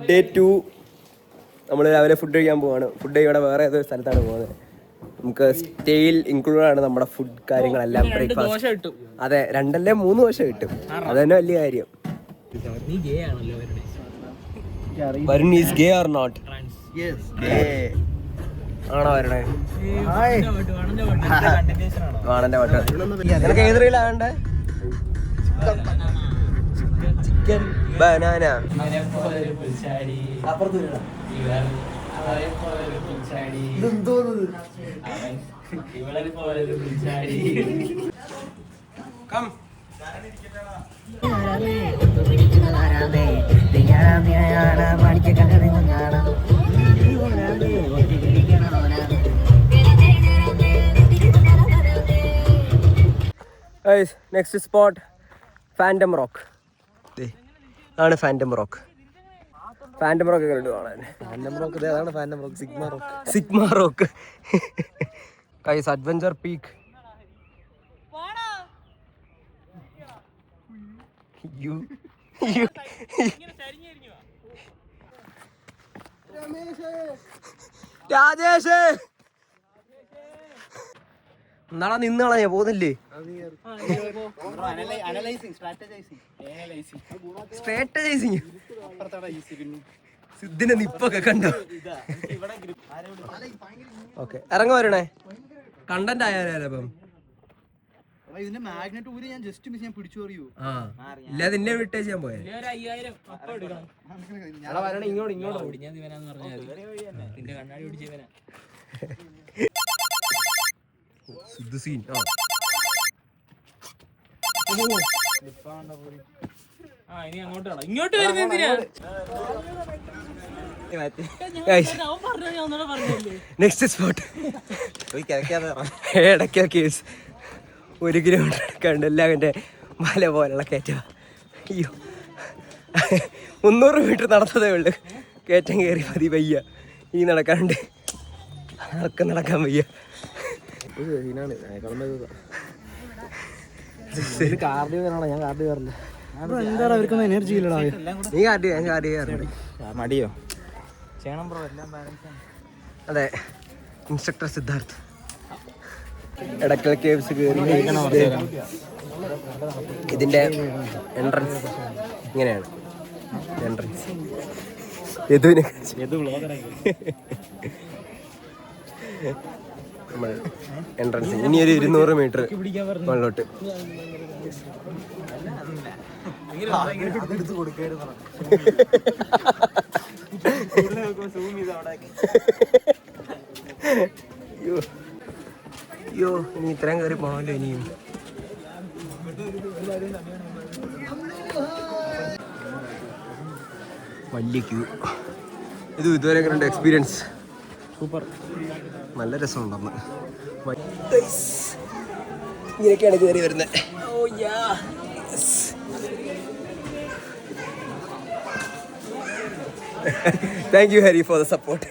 Day 2 നമ്മൾ രാവിലെ food കഴിക്കാൻ പോവാണ്. ഫുഡ് കഴിക്കാൻ വേറെ ഏതൊരു സ്ഥലത്താണ് പോകുന്നത്. നമുക്ക് സ്റ്റേയിൽ ഇൻക്ലൂഡ് ആണ് നമ്മുടെ ഫുഡ് കാര്യങ്ങളെല്ലാം. ബ്രേക്ക്ഫാസ്റ്റ് അതെ 2 അല്ലേ 3 ദോശ കിട്ടും. അത് തന്നെ വലിയ കാര്യം. Varun is gay or not? ആണോ വരണേ? വാണന്റെ പാട്ട്. നിനക്ക് ഏത് റീലാകണ്ടേ? Chicken banana. Next spot phantom rock. ആണ് ഫാൻറ്റം റോക്ക്. ഫാൻറ്റം റോക്ക് കണ്ടു കാണാൻ. Sigma rock. Guys adventure peak. Rajesh നാളെ നിന്നാളാ ഞാൻ പോകുന്നില്ലേ? സ്ട്രാറ്റജൈസിങ് സിദ്ധിന്റെ നിപ്പൊക്കെ കണ്ടോ? ഓക്കെ ഇറങ്ങ വരണേ. കണ്ടന്റ് ആയാലും ഇതിന്റെ മാഗ്നറ്റ് ഊരി ഞാൻ ജസ്റ്റ് മിസ് ഞാൻ പിടിച്ചു പറയൂ. ഇല്ല നിന്നെ വിട്ടേച്ച് ഞാൻ പോയാ സീൻ. നെക്സ്റ്റ് സ്പോട്ട് എടയ്ക്ക കേസ്. 1 കിലോമീറ്റർ എടുക്കാണ്ട് എല്ലാം എൻ്റെ മല പോലുള്ള കയറ്റം. അയ്യോ 300 മീറ്റർ നടന്നതേ ഉള്ളു. കയറ്റം കയറി മതി വയ്യ. ഈ നടക്കാണ്ട് നടക്കാൻ വയ്യ. എന്താണ് അവർക്കൊന്നും എനർജി ഇല്ലടാ. നീ കാർഡിയോ ഞാൻ കാർഡിയോ മടിയോ ചെയ്യണം ബ്രോ. എല്ലാം ബാലൻസ്. അതെ ഇൻസ്ട്രക്ടർ സിദ്ധാർത്ഥ്. എടക്കൽ കേവ്സ് കയറി. ഇതിന്റെ എൻട്രൻസ് ഇങ്ങനെയാണ്. എൻട്രൻസ് നമ്മൾ എൻട്രൻസ് ഇനി ഒരു 200 മീറ്റർ മുകളിലോട്ട്. അയ്യോ ഇനി ഇത്രയും കയറി പോണല്ലോ ഇനിയും. വലിയ ക്യൂ. ഇത് ഇതുവരെ കണ്ട എക്സ്പീരിയൻസ് സൂപ്പർ. നല്ല രസമുണ്ടെന്ന്. ഇങ്ങനെയൊക്കെയാണ് കയറി വരുന്നത്. Thank you Hari for the support.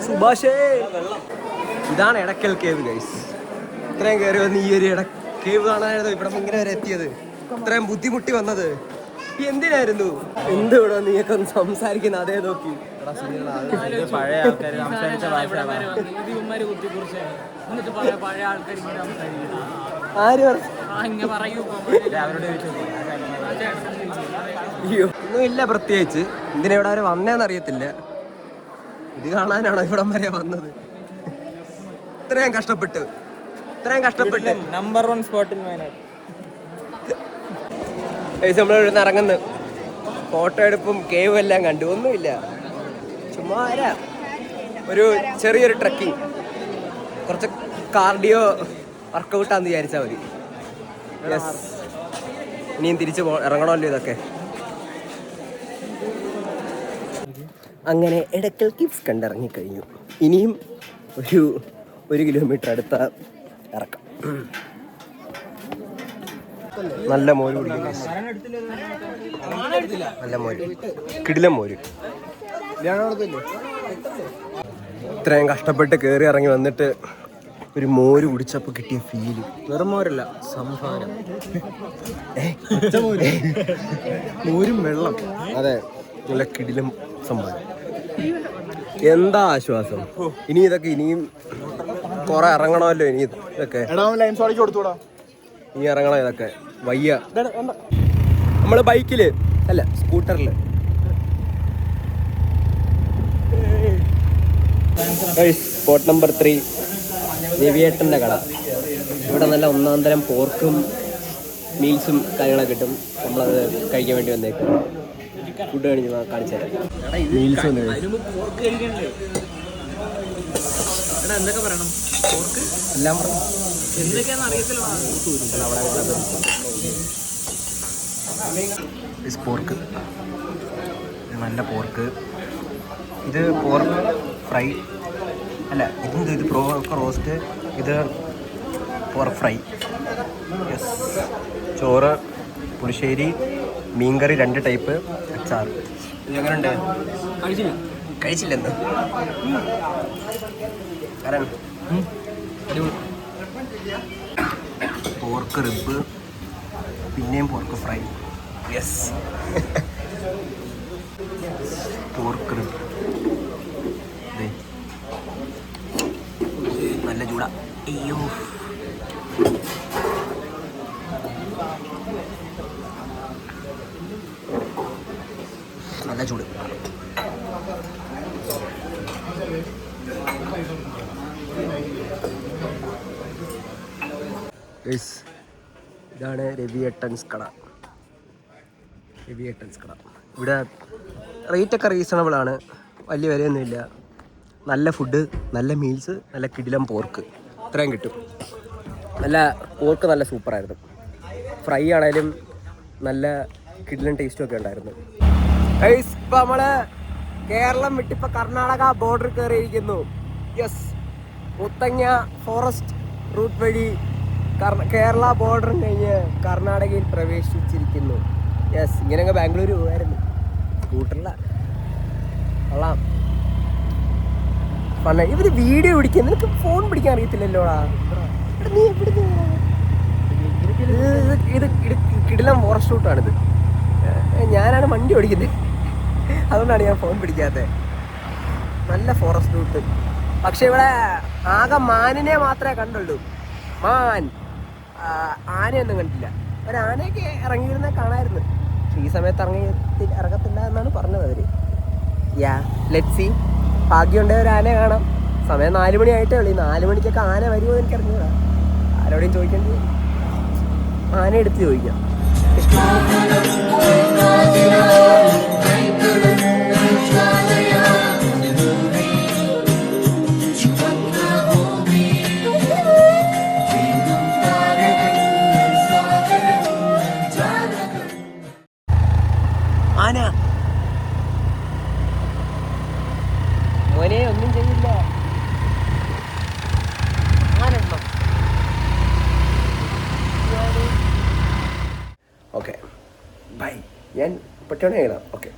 സുഭാഷേ ഇതാണ് എടക്കൽ കേവ് ഗൈസ്. ഇത്രയും കയറി വന്ന് ഈ ഒരു കേവ് കാണാനായിരുന്നു ഇവിടെ ഇങ്ങനെ വരെ എത്തിയത്. ഇത്രയും ബുദ്ധിമുട്ടി വന്നത് എന്തിനായിരുന്നു? എന്തുകൂടെ നീയൊക്കെ ഒന്ന് സംസാരിക്കുന്ന അതേ നോക്കി. പഴയ ആൾക്കാർ സംസാരിച്ച ഭാഷ ആര് അവരോട് അയ്യോ ഒന്നുമില്ല പ്രത്യേകിച്ച്. എന്തിനാ ഇവിടെ വരെ വന്നേന്ന് അറിയത്തില്ല. ഇത് കാണാനാണോ ഇവിടം വരെ വന്നത്? ഇത്രയും കഷ്ടപ്പെട്ട് നമ്പർ 1 സ്പോട്ടിൽ വയനാട്. നമ്മൾ ഇവിടുന്ന് ഇറങ്ങുന്നു. ഫോട്ടോ എടുപ്പും കേവും എല്ലാം കണ്ടു. ഒന്നുമില്ല, ചുമ്മാ ഒരു ചെറിയൊരു ട്രക്കിങ്. കുറച്ച് കാർഡിയോ വർക്കൗട്ടാന്ന് വിചാരിച്ചാൽ മതി. യെസ് ഇനിയും തിരിച്ച് ഇറങ്ങണമല്ലോ ഇതൊക്കെ. അങ്ങനെ എടക്കൽ കേവ്സ് കണ്ടിറങ്ങിക്കഴിഞ്ഞു. ഇനിയും ഒരു 1 കിലോമീറ്റർ അടുത്ത ഇറക്കാം. നല്ല മോര് കുടിക്കും. നല്ല മോര്, കിടിലം മോര്. ഇത്രയും കഷ്ടപ്പെട്ട് കയറി ഇറങ്ങി വന്നിട്ട് ഒരു മോര് കുടിച്ചപ്പോൾ കിട്ടിയ ഫീല്. വെറും മോരല്ല, സംഭാരം. മോരും വെള്ളം. അതെ, നല്ല കിടിലം സംഭാരം. എന്താ ആശ്വാസം. ഇനി ഇനിയും കുറെ ഇറങ്ങണമല്ലോ. ഇനി ഇതൊക്കെ ഇനി ഇറങ്ങണം. ഇതൊക്കെ വയ്യ. നമ്മള് ബൈക്കില് അല്ല, സ്കൂട്ടറില്. സ്പോട്ട് നമ്പർ 3 രവിയേട്ടൻ്റെ കട. ഇവിടെ നല്ല ഒന്നാം തരം പോർക്കും മീൽസും കാര്യങ്ങളൊക്കെ കിട്ടും. നമ്മളത് കഴിക്കാൻ വേണ്ടി വന്നേക്കും. ഫുഡ് കാണിച്ചു തരാം. മീൽസ് എന്തൊക്കെ പറയണം? എല്ലാം പറഞ്ഞു. എന്തൊക്കെയാണെന്ന് അറിയത്തില്ല. പോർക്ക്, നല്ല പോർക്ക്. ഇത് പോർക്ക് ഫ്രൈ അല്ല, ഇത് പോർക്ക് റോസ്റ്റ്. ഇത് പോർക്ക് ഫ്രൈ. യെസ്. ചോറ്, പുളിശ്ശേരി, മീൻകറി 2 ടൈപ്പ്, അച്ചാർ. ഇത് എങ്ങനെയുണ്ട്? കഴിച്ചില്ലെന്ന് കാരണം പോർക്ക് റിബ്, പിന്നെയും pork fry. Yes. Pork rib നല്ല ചൂടാ. അയ്യോ, നല്ല ചൂട്. ഇതാണ് രവിയേട്ടൻസ് കട. ഇവിടെ റേറ്റൊക്കെ റീസണബിൾ ആണ്, വലിയ വിലയൊന്നുമില്ല. നല്ല ഫുഡ്, നല്ല മീൽസ്, നല്ല കിടിലം പോർക്ക്, ഇത്രയും കിട്ടും. നല്ല പോർക്ക് നല്ല സൂപ്പറായിരുന്നു. ഫ്രൈ ആണേലും നല്ല കിടിലം ടേസ്റ്റും ഒക്കെ ഉണ്ടായിരുന്നു. ഇപ്പം നമ്മൾ കേരളം വിട്ടിപ്പോൾ കർണാടക ബോർഡർ കയറിയിരിക്കുന്നു. യെസ്. മുത്തങ്ങ ഫോറസ്റ്റ് റൂട്ട് വഴി കേരള ബോർഡറും കഴിഞ്ഞ് കർണാടകയിൽ പ്രവേശിച്ചിരിക്കുന്നു. യെസ്. ഇങ്ങനെയൊക്കെ ബാംഗ്ലൂർ പോകുമായിരുന്നു സ്കൂട്ടറില. കൊള്ളാം. പറഞ്ഞ ഇവർ വീഡിയോ പിടിക്കാൻ, നിനക്ക് ഫോൺ പിടിക്കാൻ അറിയത്തില്ലല്ലോടാ. നീ എവിടെ ഇത് കിടിലം ഫോറസ്റ്റ് റൂട്ടാണിത്. ഞാനാണ് വണ്ടി ഓടിക്കുന്നത്, അതുകൊണ്ടാണ് ഞാൻ ഫോൺ പിടിക്കാത്തത്. നല്ല ഫോറസ്റ്റ് റൂട്ട്. പക്ഷെ ഇവിടെ ആകെ മാനിനെ മാത്രമേ കണ്ടുള്ളൂ. മാൻ, ആനയൊന്നും കണ്ടില്ല. ഒരാനയൊക്കെ ഇറങ്ങിയിരുന്നേ കാണാമായിരുന്നു. പക്ഷെ ഈ സമയത്ത് ഇറങ്ങത്തില്ല എന്നാണ് പറഞ്ഞത് അവർ. Let's see. ഭാഗ്യമുണ്ടെങ്കിൽ ഒരു ആനയെ കാണാം. സമയം 4 മണി ആയിട്ടേ ഉള്ളൂ. 4 മണിക്കൊക്കെ ആന വരുമോ എന്ന് എനിക്കറിഞ്ഞൂടാ. ആരോടെയും ചോദിക്കേണ്ടി വരും. ആന എടുത്ത് ചോദിക്കാം. ആന മോനെ ഒന്നും ചെയ്യില്ല. Okay bye. ഞാൻ പെട്ടെന്ന് എഴുതാം. ഓക്കെ.